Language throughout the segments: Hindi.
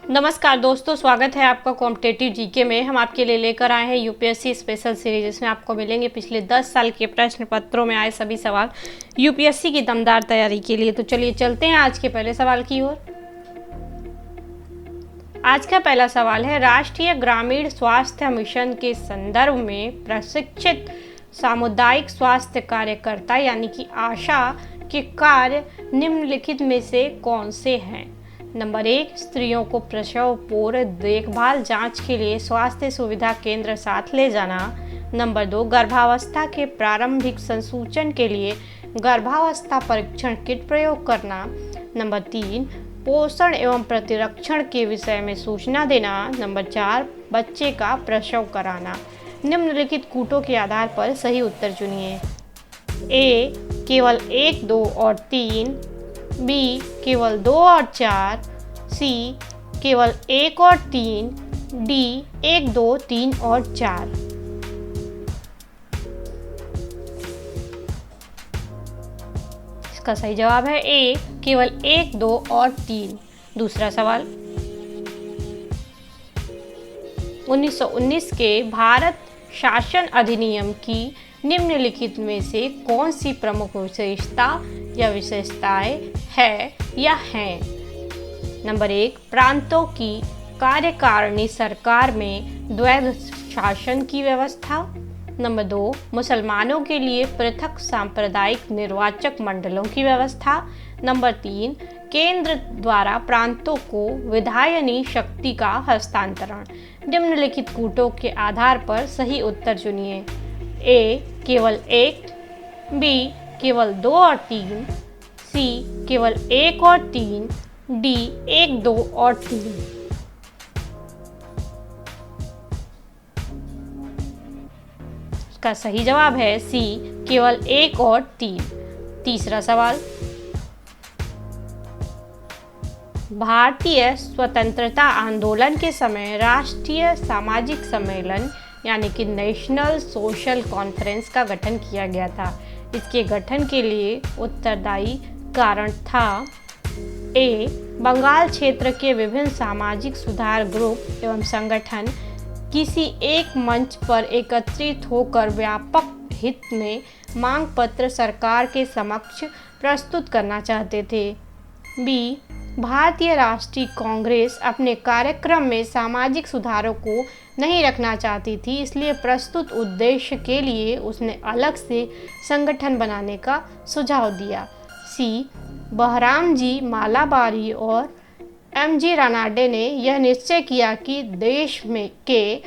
नमस्कार दोस्तों, स्वागत है आपका कॉम्पिटेटिव जीके में। हम आपके लिए लेकर आए हैं यूपीएससी स्पेशल सीरीज, जिसमें आपको मिलेंगे पिछले 10 साल के प्रश्न पत्रों में आए सभी सवाल यूपीएससी की दमदार तैयारी के लिए। तो चलिए चलते हैं आज के पहले सवाल की ओर। आज का पहला सवाल है, राष्ट्रीय ग्रामीण स्वास्थ्य मिशन के संदर्भ में प्रशिक्षित सामुदायिक स्वास्थ्य कार्यकर्ता यानी कि आशा के कार्य निम्नलिखित में से कौन से हैं? नंबर 1, स्त्रियों को प्रसव पूर्व देखभाल जांच के लिए स्वास्थ्य सुविधा केंद्र साथ ले जाना। नंबर 2, गर्भावस्था के प्रारंभिक संसूचन के लिए गर्भावस्था परीक्षण किट प्रयोग करना। नंबर 3, पोषण एवं प्रतिरक्षण के विषय में सूचना देना। नंबर 4, बच्चे का प्रसव कराना। निम्नलिखित कूटों के आधार पर सही उत्तर चुनिए। ए, केवल 1, 2 और 3, बी, केवल 2 और 4, सी, केवल 1 और 3, डी, 1, 2, 3 और 4। इसका सही जवाब है ए, केवल 1, 2 और 3। दूसरा सवाल, 1919 के भारत शासन अधिनियम की निम्नलिखित में से कौन सी प्रमुख विशेषता या विशेषताएं है या हैं? नंबर 1, प्रांतों की कार्यकारिणी सरकार में द्वैध शासन की व्यवस्था। नंबर 2, मुसलमानों के लिए पृथक सांप्रदायिक निर्वाचक मंडलों की व्यवस्था। नंबर 3, केंद्र द्वारा प्रांतों को विधायनी शक्ति का हस्तांतरण। निम्नलिखित कूटों के आधार पर सही उत्तर चुनिए। ए, केवल 1, बी, केवल 2 और 3, सी, केवल 1 और 3, डी, 1, 2 और 3। इसका सही जवाब है सी, केवल 1 और 3। तीसरा सवाल, भारतीय स्वतंत्रता आंदोलन के समय राष्ट्रीय सामाजिक सम्मेलन यानी कि नेशनल सोशल कॉन्फ्रेंस का गठन किया गया था। इसके गठन के लिए उत्तरदायी कारण था। ए, बंगाल क्षेत्र के विभिन्न सामाजिक सुधार ग्रुप एवं संगठन किसी एक मंच पर एकत्रित होकर व्यापक हित में मांग पत्र सरकार के समक्ष प्रस्तुत करना चाहते थे। बी, भारतीय राष्ट्रीय कांग्रेस अपने कार्यक्रम में सामाजिक सुधारों को नहीं रखना चाहती थी, इसलिए प्रस्तुत उद्देश्य के लिए उसने अलग से संगठन बनाने का सुझाव दिया। सी, बहराम जी मालाबारी और एम.जी. रानाडे ने यह निश्चय किया कि देश में के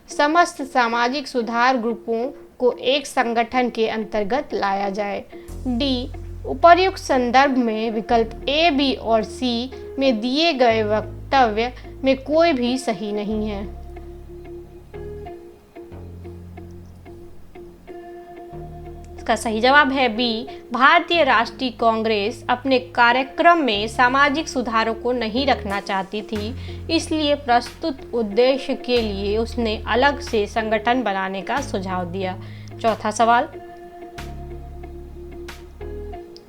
समस्त सामाजिक सुधार ग्रुपों को एक संगठन के अंतर्गत लाया जाए। डी, उपर्युक्त संदर्भ में विकल्प ए, बी और सी में दिए गए वक्तव्य में कोई भी सही नहीं है। इसका सही जवाब है बी, भारतीय राष्ट्रीय कांग्रेस अपने कार्यक्रम में सामाजिक सुधारों को नहीं रखना चाहती थी, इसलिए प्रस्तुत उद्देश्य के लिए उसने अलग से संगठन बनाने का सुझाव दिया। चौथा सवाल,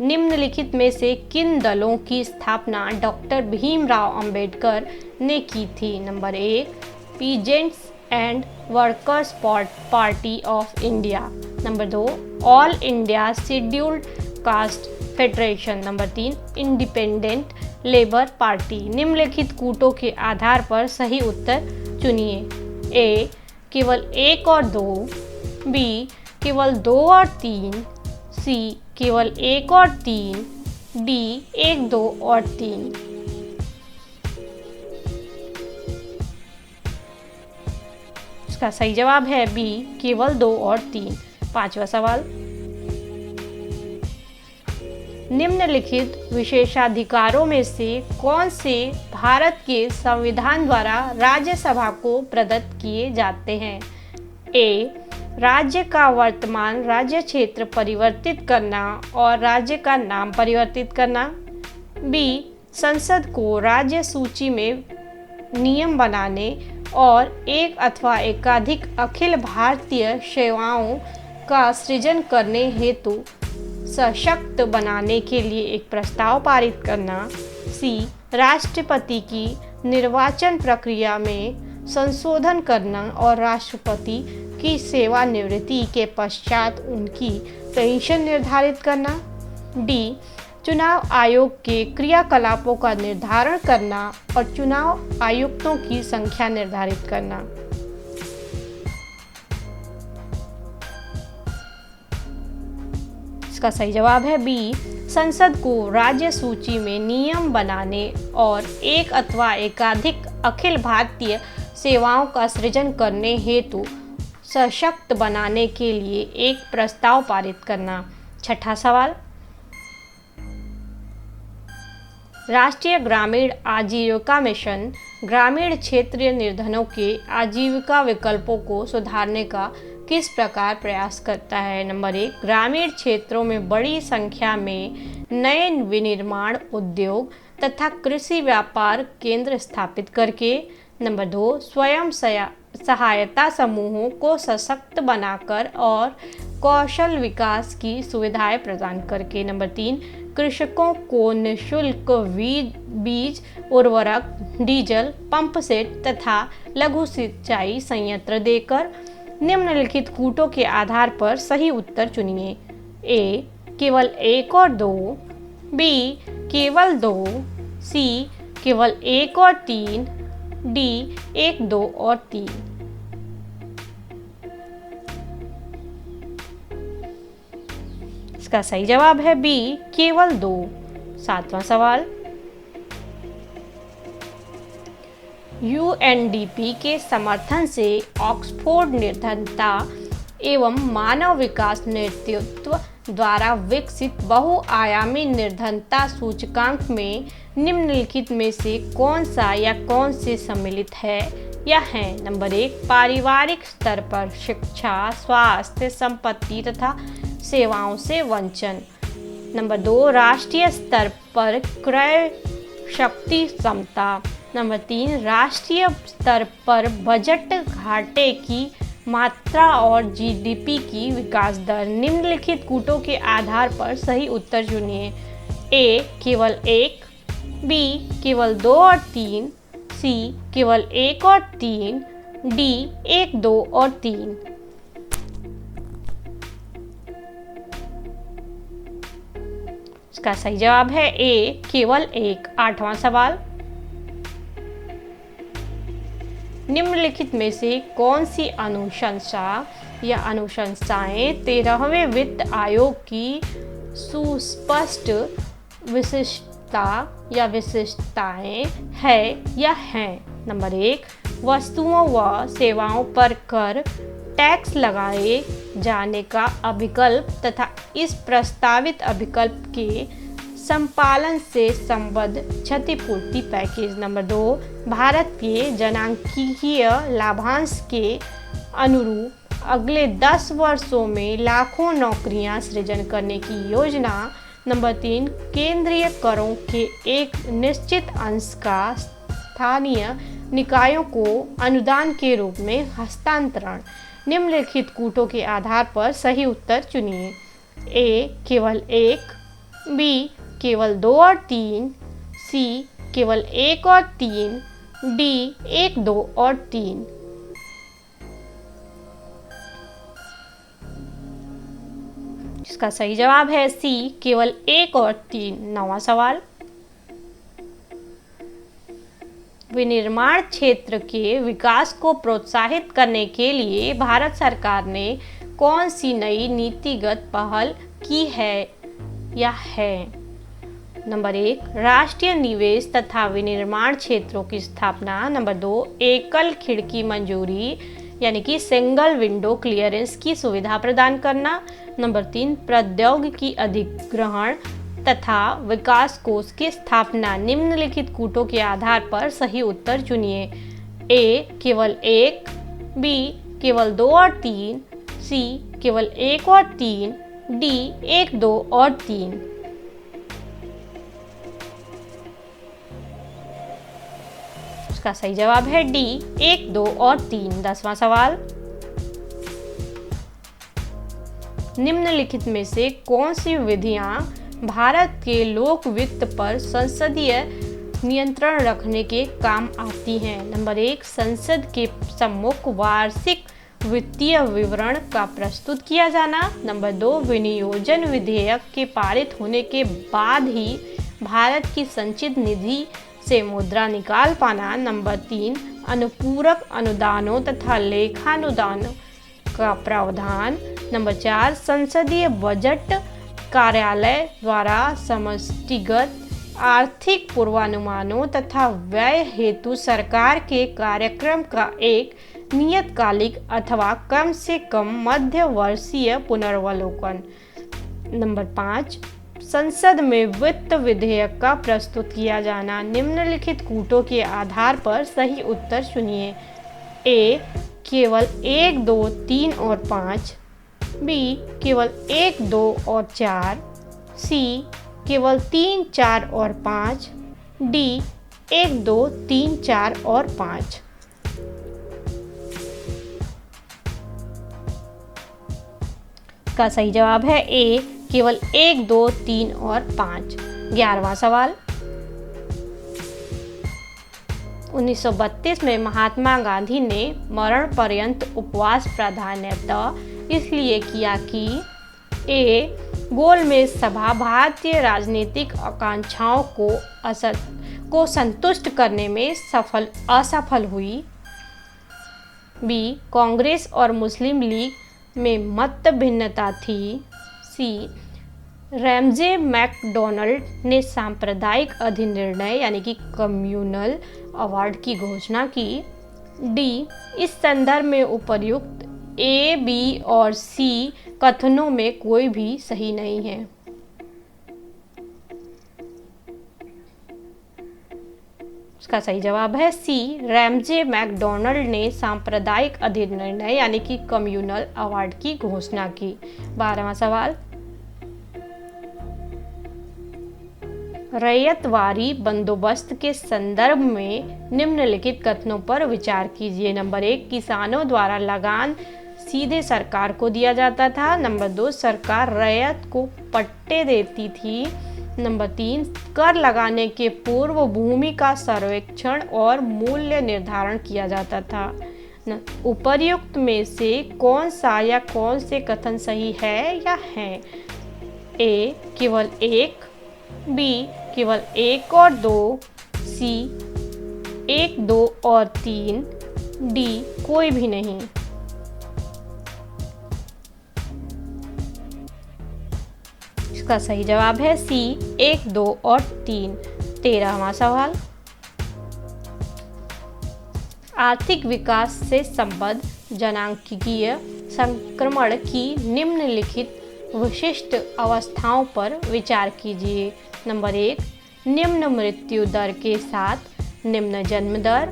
निम्नलिखित में से किन दलों की स्थापना डॉक्टर भीमराव अंबेडकर ने की थी? Number 1, peasants and workers party of India. Number 2, all India scheduled caste federation. Number 3, independent labour party. निम्नलिखित कूटों के आधार पर सही उत्तर चुनिए। ए, केवल 1 और 2, बी, केवल 2 और 3, सी, केवल 1 और 3, डी, 1, 2 और 3। इसका सही जवाब है बी, केवल 2 और 3। पांचवा सवाल, निम्नलिखित विशेषाधिकारों में से कौन से भारत के संविधान द्वारा राज्यसभा को प्रदत्त किए जाते हैं? ए, राज्य का वर्तमान राज्य क्षेत्र परिवर्तित करना और राज्य का नाम परिवर्तित करना। बी, संसद को राज्य सूची में नियम बनाने और एक अथवा एकाधिक अखिल भारतीय सेवाओं का सृजन करने हेतु सशक्त बनाने के लिए एक प्रस्ताव पारित करना। सी, राष्ट्रपति की निर्वाचन प्रक्रिया में संशोधन करना और राष्ट्रपति की सेवानिवृत्ति के पश्चात उनकी पेंशन निर्धारित करना। डी, चुनाव आयोग के क्रियाकलापों का निर्धारण करना और चुनाव आयुक्तों की संख्या निर्धारित करना। इसका सही जवाब है बी, संसद को राज्य सूची में नियम बनाने और एक अथवा एकाधिक अखिल भारतीय सेवाओं का सृजन करने हेतु सशक्त बनाने के लिए एक प्रस्ताव पारित करना। छठा सवाल, राष्ट्रीय ग्रामीण आजीविका मिशन ग्रामीण क्षेत्रीय निर्धनों के आजीविका विकल्पों को सुधारने का किस प्रकार प्रयास करता है। नंबर 1, ग्रामीण क्षेत्रों में बड़ी संख्या में नए विनिर्माण उद्योग तथा कृषि व्यापार केंद्र स्थापित करके। नंबर 2, स्वयं सहायता समूहों को सशक्त बनाकर और कौशल विकास की सुविधाएं प्रदान करके। नंबर 3, कृषकों को निःशुल्क बीज, उर्वरक, डीजल, पंप सेट तथा लघु सिंचाई संयंत्र देकर। निम्नलिखित कूटों के आधार पर सही उत्तर चुनिए। ए, केवल 1 और 2, बी, केवल 2, सी, केवल 1 और 3, डी, 1, 2 और 3। इसका सही जवाब है बी, केवल 2। 7वां सवाल, यूएनडीपी के समर्थन से ऑक्सफोर्ड निर्धनता एवं मानव विकास नेतृत्व द्वारा विकसित बहुआयामी निर्धनता सूचकांक में निम्नलिखित में से कौन सा या कौन से सम्मिलित है या हैं। नंबर 1, पारिवारिक स्तर पर शिक्षा, स्वास्थ्य, संपत्ति तथा सेवाओं से वंचन। नंबर 2, राष्ट्रीय स्तर पर क्रय शक्ति क्षमता। नंबर 3, राष्ट्रीय स्तर पर बजट घाटे की मात्रा और जीडीपी की विकास दर। निम्नलिखित कूटों के आधार पर सही उत्तर चुनिए। ए, केवल 1, बी, केवल 2 और 3, सी, केवल 1 और 3, डी, 1, 2 और 3। इसका सही जवाब है ए, केवल 1। 8वां सवाल, निम्नलिखित में से कौन सी अनुशंसा या अनुशंसाएं 13वें वित्त आयोग की सुस्पष्ट विशिष्टता या विशिष्टताएं है या हैं। नंबर 1, वस्तुओं व सेवाओं पर कर टैक्स लगाए जाने का अभिकल्प तथा इस प्रस्तावित अभिकल्प के संपालन से संबद्ध क्षतिपूर्ति पैकेज। नंबर 2, भारत के जनांकीय लाभांश के अनुरूप अगले 10 वर्षों में लाखों नौकरियां सृजन करने की योजना। नंबर 3, केंद्रीय करों के एक निश्चित अंश का स्थानीय निकायों को अनुदान के रूप में हस्तांतरण। निम्नलिखित कूटों के आधार पर सही उत्तर चुनिए। ए, केवल 1, बी, केवल 2 और 3, सी, केवल 1 और 3, डी, 1, 2 और 3। इसका सही जवाब है सी, केवल 1 और 3। 9वां सवाल, विनिर्माण क्षेत्र के विकास को प्रोत्साहित करने के लिए भारत सरकार ने कौन सी नई नीतिगत पहल की है या है। नंबर 1, राष्ट्रीय निवेश तथा विनिर्माण क्षेत्रों की स्थापना। नंबर 2, एकल खिड़की मंजूरी यानी कि सिंगल विंडो क्लियरेंस की सुविधा प्रदान करना। नंबर 3, प्रौद्योगिकी अधिग्रहण तथा विकास कोष की स्थापना। निम्नलिखित कूटों के आधार पर सही उत्तर चुनिए। ए, केवल 1, बी, केवल 2 और 3, सी, केवल 1 और 3, डी, 1, 2 और 3। इसका सही जवाब है डी, 1, 2 और 3। 10वां सवाल, निम्नलिखित में से कौन सी विधियां भारत के लोक वित्त पर संसदीय नियंत्रण रखने के काम आती हैं। नंबर 1, संसद के सम्मुख वार्षिक वित्तीय विवरण का प्रस्तुत किया जाना। नंबर 2, विनियोजन विधेयक के पारित होने के बाद ही भारत की संचित निधि से मुद्रा निकाल पाना। नंबर 3, अनुपूरक अनुदानों तथा लेखानुदान का प्रावधान। नंबर 4, संसदीय बजट कार्यालय द्वारा समष्टिगत आर्थिक पूर्वानुमानों तथा व्यय हेतु सरकार के कार्यक्रम का एक नियतकालिक अथवा कम से कम मध्यवर्षीय पुनर्वलोकन। नंबर 5, संसद में वित्त विधेयक का प्रस्तुत किया जाना। निम्नलिखित कूटों के आधार पर सही उत्तर चुनिए। ए, केवल 1, 2, 3 और 5। बी, केवल 1, 2 और 4। सी, केवल 3, 4 और 5। डी, 1, 2, 3, 4 और 5। का सही जवाब है ए, केवल 1, 2, 3 और 5। 11वां सवाल, 1932 में महात्मा गांधी ने मरण पर्यंत उपवास प्राधान्यतः इसलिए किया कि ए, गोलमेज सभा भारतीय राजनीतिक आकांक्षाओं को संतुष्ट करने में असफल हुई। बी, कांग्रेस और मुस्लिम लीग में मत भिन्नता थी। सी, रैमजे मैकडॉनल्ड ने सांप्रदायिक अधिनिर्णय यानी कि कम्युनल अवार्ड की घोषणा की। डी, इस संदर्भ में उपर्युक्त ए, बी और सी कथनों में कोई भी सही नहीं है। उसका सही जवाब है सी, रैमजे मैकडॉनल्ड ने सांप्रदायिक अधिनिर्णय यानी कि कम्युनल अवार्ड की घोषणा की। 12वां सवाल, रैयतवारी बंदोबस्त के संदर्भ में निम्नलिखित कथनों पर विचार कीजिए। नंबर 1, किसानों द्वारा लगान सीधे सरकार को दिया जाता था। नंबर 2, सरकार रैयत को पट्टे देती थी। नंबर 3, कर लगाने के पूर्व भूमि का सर्वेक्षण और मूल्य निर्धारण किया जाता था। उपर्युक्त में से कौन सा या कौन से कथन सही है या है? ए, केवल 1। बी, केवल 1 और 2। सी, 1, 2 और 3। डी, कोई भी नहीं। इसका सही जवाब है सी, 1, 2 और 3। 13वां सवाल, आर्थिक विकास से संबद्ध जनांकीय संक्रमण की निम्नलिखित विशिष्ट अवस्थाओं पर विचार कीजिए। नंबर 1, निम्न मृत्यु दर के साथ निम्न जन्म दर।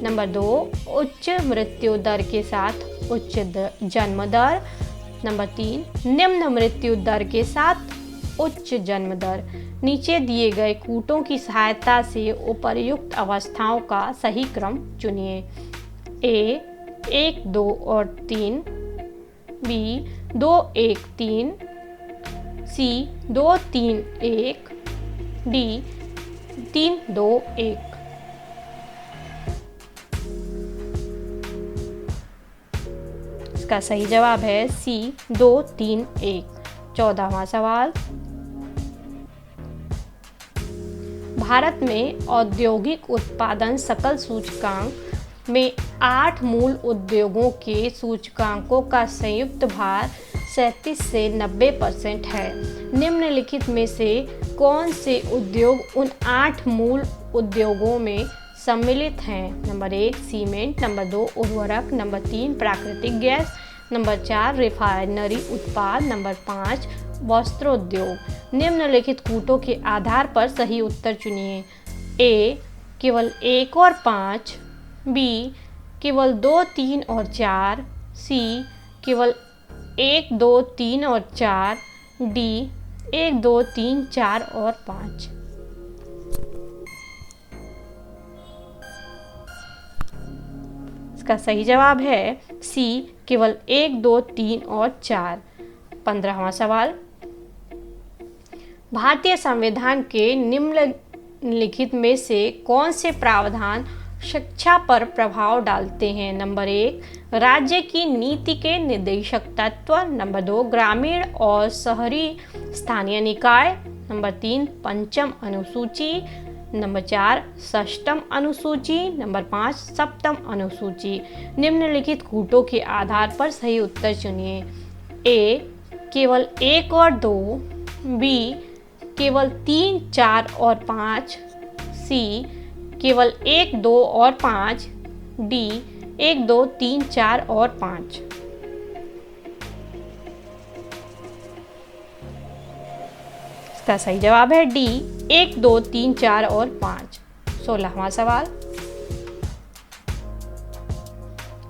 नंबर 2, उच्च मृत्यु दर के साथ उच्च जन्म दर। नंबर 3, निम्न मृत्यु दर के साथ उच्च जन्म दर। नीचे दिए गए कूटों की सहायता से उपर्युक्त अवस्थाओं का सही क्रम चुनिए। ए, 1, 2 और 3। बी, 2, 1, 3। सी, 2, 3, 1। डी, 3, 2, 1। इसका सही जवाब है सी, 2, 3, 1। 14वां सवाल, भारत में औद्योगिक उत्पादन सकल सूचकांक में 8 मूल उद्योगों के सूचकांकों का संयुक्त भार 37 से 90% है। निम्नलिखित में से कौन से उद्योग उन 8 मूल उद्योगों में सम्मिलित हैं? Number 1, cement. नंबर 2, उर्वरक। नंबर 3, प्राकृतिक गैस। नंबर 4, रिफाइनरी उत्पाद। नंबर 5, वस्त्रोद्योग। निम्नलिखित कूटों के आधार पर सही उत्तर चुनिए। ए, केवल 1 और 5। बी, केवल 2, 3 और 4। सी, केवल 1, 2, 3 और 4। डी, 1, 2, 3, 4 और 5। इसका सही जवाब है सी, केवल 1, 2, 3 और 4। 15वां सवाल, भारतीय संविधान के निम्नलिखित में से कौन से प्रावधान शिक्षा पर प्रभाव डालते हैं? नंबर 1, राज्य की नीति के निर्देशक तत्व। नंबर 2, ग्रामीण और शहरी स्थानीय निकाय। नंबर 3, पंचम अनुसूची। नंबर 4, षष्ठम अनुसूची। नंबर 5, सप्तम अनुसूची। निम्नलिखित कूटों के आधार पर सही उत्तर चुनिए। ए, केवल 1 और 2। बी, केवल 3, 4 और 5। सी, केवल 1, 2 और 5। डी, 1, 2, 3, 4 और 5। इसका सही जवाब है डी, 1, 2, 3, 4 और 5। 16वां सवाल,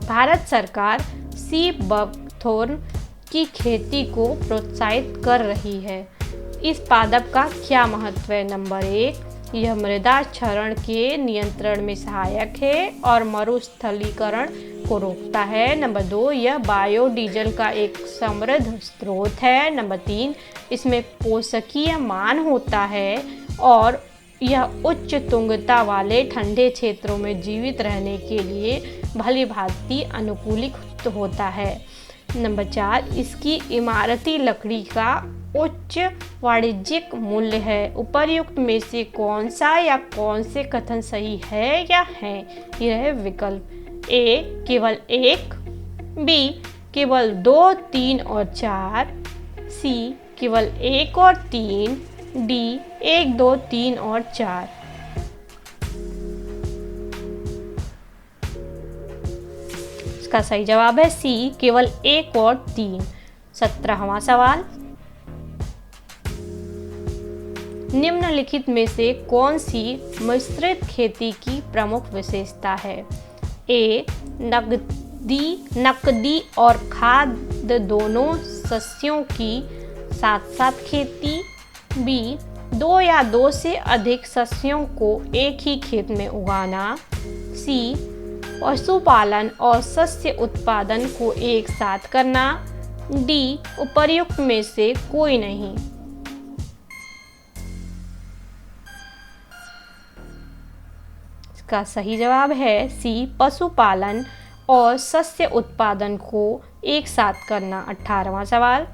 भारत सरकार सी बकथोर्न की खेती को प्रोत्साहित कर रही है। इस पादप का क्या महत्व है? नंबर 1, यह मृदा क्षरण के नियंत्रण में सहायक है और मरुस्थलीकरण को रोकता है। नंबर 2, यह बायोडीजल का एक समृद्ध स्रोत है। नंबर 3, इसमें पोषकीय मान होता है और यह उच्च तुंगता वाले ठंडे क्षेत्रों में जीवित रहने के लिए भली भांति अनुकूलित होता है। नंबर 4, इसकी इमारती लकड़ी का उच्च वाणिज्यिक मूल्य है। उपर्युक्त में से कौन सा या कौन से कथन सही है या है? यह है विकल्प। ए, केवल 1। बी, केवल 2, 3 और 4। सी, केवल 1 और 3। डी, 1, 2, 3 और 4। इसका सही जवाब है सी, केवल 1 और 3। 17वां सवाल, निम्नलिखित में से कौन सी मिश्रित खेती की प्रमुख विशेषता है? ए, नकदी और खाद्य दोनों सस्यों की साथ साथ खेती। बी, 2 या 2 से अधिक सस्यों को एक ही खेत में उगाना। सी, पशुपालन और शस्य उत्पादन को एक साथ करना। डी, उपर्युक्त में से कोई नहीं। इसका सही जवाब है सी, पशुपालन और शस्य उत्पादन को एक साथ करना। 18वां सवाल,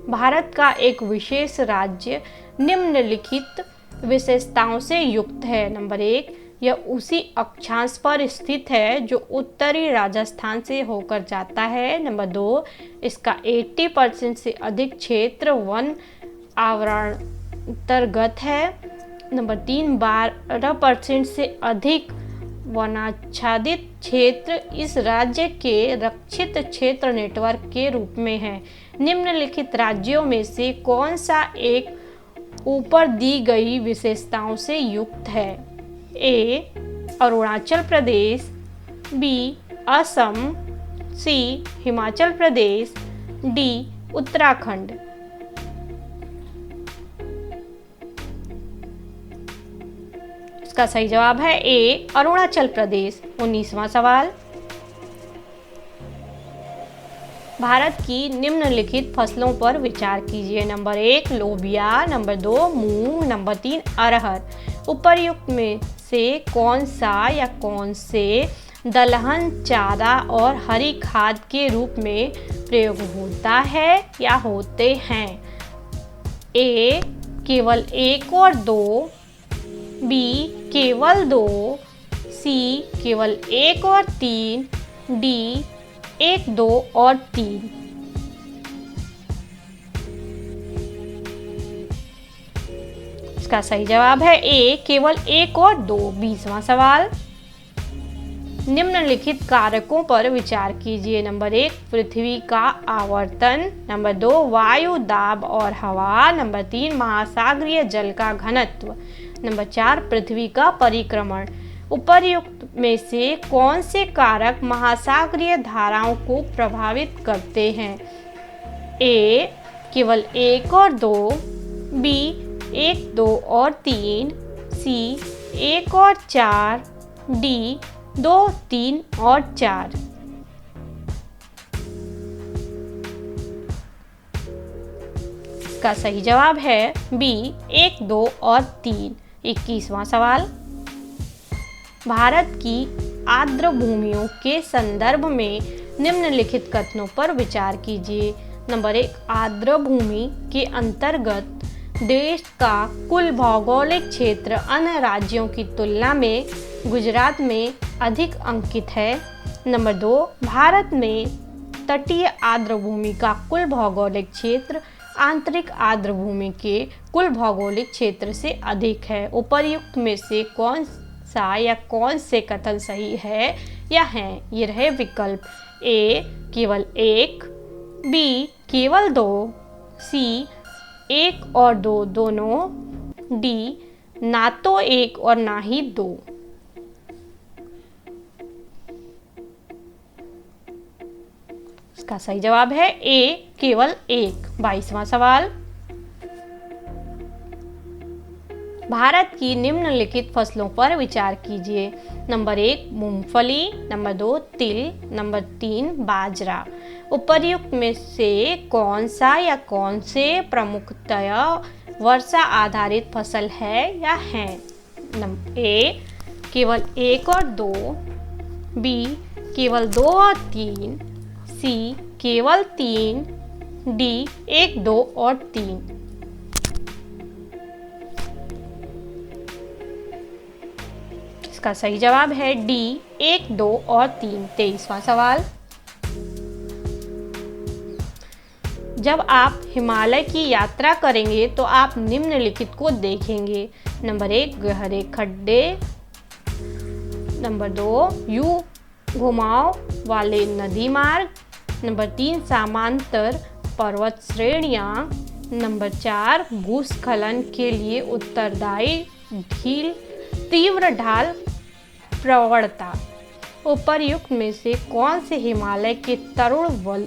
भारत का एक विशेष राज्य निम्नलिखित विशेषताओं से युक्त है। नंबर 1, यह उसी अक्षांश पर स्थित है जो उत्तरी राजस्थान से होकर जाता है। नंबर 2, इसका 80% से अधिक क्षेत्र वन आवरणांतर्गत है। नंबर 3, 12% से अधिक वनाच्छादित क्षेत्र इस राज्य के रक्षित क्षेत्र नेटवर्क के रूप में है। निम्नलिखित राज्यों में से कौन सा एक ऊपर दी गई विशेषताओं से युक्त है? ए, अरुणाचल प्रदेश। बी, असम। सी, हिमाचल प्रदेश। डी, उत्तराखंड। इसका सही जवाब है ए, अरुणाचल प्रदेश। 19वां सवाल, भारत की निम्नलिखित फसलों पर विचार कीजिए। नंबर 1, लोबिया। नंबर 2, मूंग। नंबर 3, अरहर। उपर्युक्त में से कौन सा या कौन से दलहन चारा और हरी खाद के रूप में प्रयोग होता है या होते हैं? ए, केवल 1 और 2। बी, केवल 2। सी, केवल 1 और 3। डी, 1, 2 और 3। इसका सही जवाब है ए, केवल 1 और 2। 20वां सवाल, निम्नलिखित कारकों पर विचार कीजिए। नंबर 1, पृथ्वी का आवर्तन। नंबर 2, वायु दाब और हवा। नंबर 3, महासागरीय जल का घनत्व। नंबर 4, पृथ्वी का परिक्रमण। उपर्युक्त में से कौन से कारक महासागरीय धाराओं को प्रभावित करते हैं? ए, केवल 1 और 2। बी, 1, 2 और 3। सी, 1 और 4। डी, 2, 3 और 4। इसका सही जवाब है बी 1, 2 और 3। 21वां सवाल, भारत की आर्द्र भूमियों के संदर्भ में निम्नलिखित कथनों पर विचार कीजिए। नंबर 1, आर्द्र भूमि के अंतर्गत देश का कुल भौगोलिक क्षेत्र अन्य राज्यों की तुलना में गुजरात में अधिक अंकित है। नंबर 2, भारत में तटीय आर्द्र भूमि का कुल भौगोलिक क्षेत्र आंतरिक आर्द्र भूमि के कुल भौगोलिक क्षेत्र से अधिक है। उपर्युक्त में से कौन सा या कौन से कथन सही है या हैं? ये रहे विकल्प। ए केवल 1, बी केवल 2, सी 1 और 2 दोनों, डी ना तो 1 और ना ही 2। इसका सही जवाब है ए केवल 1। 22वां सवाल, भारत की निम्नलिखित फसलों पर विचार कीजिए। नंबर 1, मूंगफली। नंबर 2, तिल। नंबर 3, बाजरा। उपर्युक्त में से कौन सा या कौन से प्रमुखतया वर्षा आधारित फसल है या हैं? ए केवल 1 और 2, बी केवल 2 और 3, सी केवल 3, डी 1, 2 और 3। इसका सही जवाब है डी 1, 2 और 3। 23वां सवाल, जब आप हिमालय की यात्रा करेंगे तो आप निम्नलिखित को देखेंगे। नंबर 1, गहरे खड्डे। नंबर 2, यू घुमाव वाले नदी मार्ग। नंबर 3, समांतर पर्वत श्रेणियाँ। नंबर 4, भूस्खलन के लिए उत्तरदायी तीव्र ढाल प्रवणता। उपर्युक्त में से कौन से हिमालय के तरुण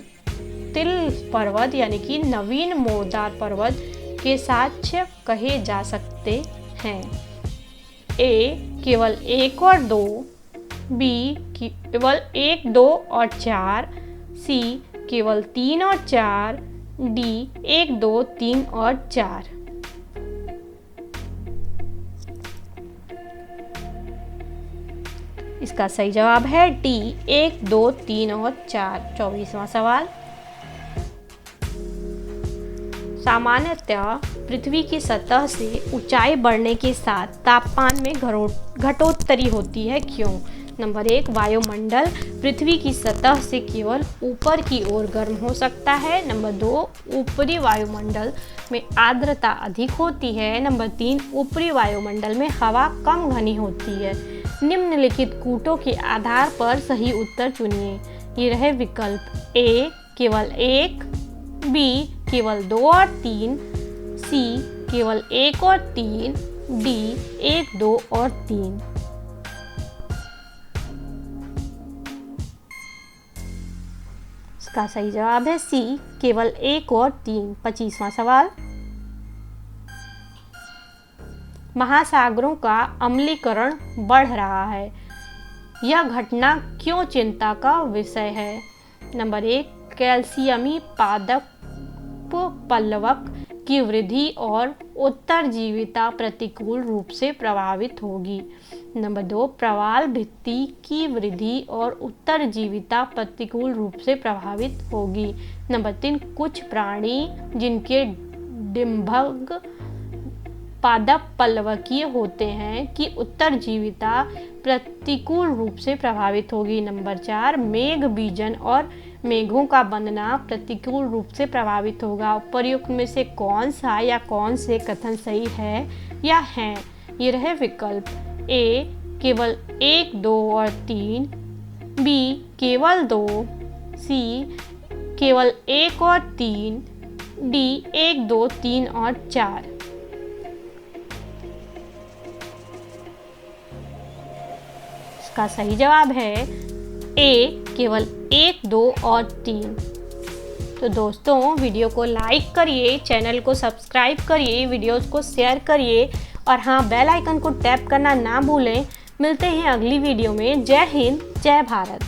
तिल पर्वत यानी कि नवीन मोरदार पर्वत के साक्ष्य कहे जा सकते हैं? ए केवल 1 और 2, बी केवल 1, 2 और 4, सी केवल 3 और 4, डी 1, 2, 3 और 4। इसका सही जवाब है डी 1, 2, 3 और 4। 24वां सवाल, सामान्यतः पृथ्वी की सतह से ऊंचाई बढ़ने के साथ तापमान में घटोत्तरी होती है, क्यों? नंबर 1, वायुमंडल पृथ्वी की सतह से केवल ऊपर की ओर गर्म हो सकता है। नंबर 2, ऊपरी वायुमंडल में आर्द्रता अधिक होती है। नंबर 3, ऊपरी वायुमंडल में हवा कम घनी होती है। निम्नलिखित कूटों के आधार पर सही उत्तर चुनिए। ये रहे विकल्प। ए केवल 1, बी केवल 2 और 3, सी केवल 1 और 3, डी 1, 2 और 3। इसका सही जवाब है सी केवल 1 और 3। 25वां सवाल, महासागरों का अम्लीकरण बढ़ रहा है, यह घटना क्यों चिंता का विषय है? नंबर 1, कैल्शियमी पादप पल्लवक की वृद्धि और उत्तरजीविता प्रतिकूल रूप से प्रभावित होगी। नंबर 2, प्रवाल भित्ति की वृद्धि और उत्तरजीविता प्रतिकूल रूप से प्रभावित होगी। नंबर 3, कुछ प्राणी जिनके डिंभक पादप पल्लवकीय होते हैं कि उत्तरजीविता प्रतिकूल रूप से प्रभावित होगी। नंबर 4, मेघ बीजन और मेघों का बनना प्रतिकूल रूप से प्रभावित होगा। उपर्युक्त में से कौन सा या कौन से कथन सही है या हैं? ये रहे विकल्प। ए केवल 1, 2 और 3, बी केवल 2, सी केवल 1 और 3, डी 1, 2, 3 और 4। इसका सही जवाब है ए केवल 1, 2 और 3। तो दोस्तों, वीडियो को लाइक करिए, चैनल को सब्सक्राइब करिए, वीडियोस को शेयर करिए और हाँ, बेल आइकन को टैप करना ना भूलें। मिलते हैं अगली वीडियो में। जय हिंद, जय भारत।